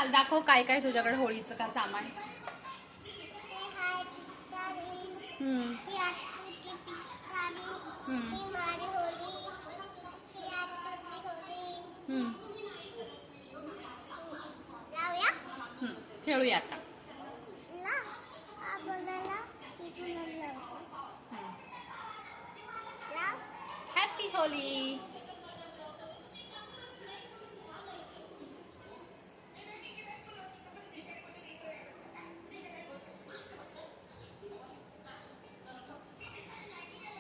चाल दाखव काय काय तुझ्याकडे होळीचं का सामान. हम्म. हम्म. हम्म. खेळूया आता. Happy Holy.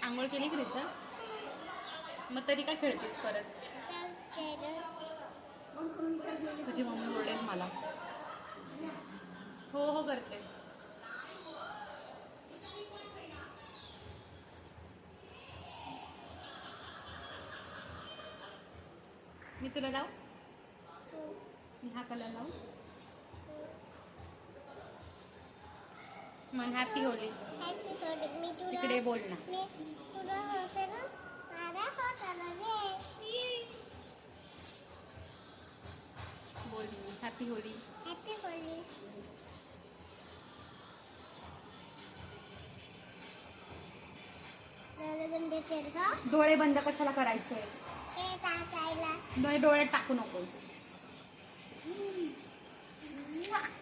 आंघोळ केली क्रिशा? मग तरी काय खेळतेस परत? तुझी मम्मी ओरडेल मला. हो हो करते. मी तुला लावू? मी हा कलर लावू? मग हॅपी होली. तिकडे बोल ना. बोल हॅपी होली. डोळे बंद कशाला करायचे? डोळे डोळ्यात टाकू नकोस.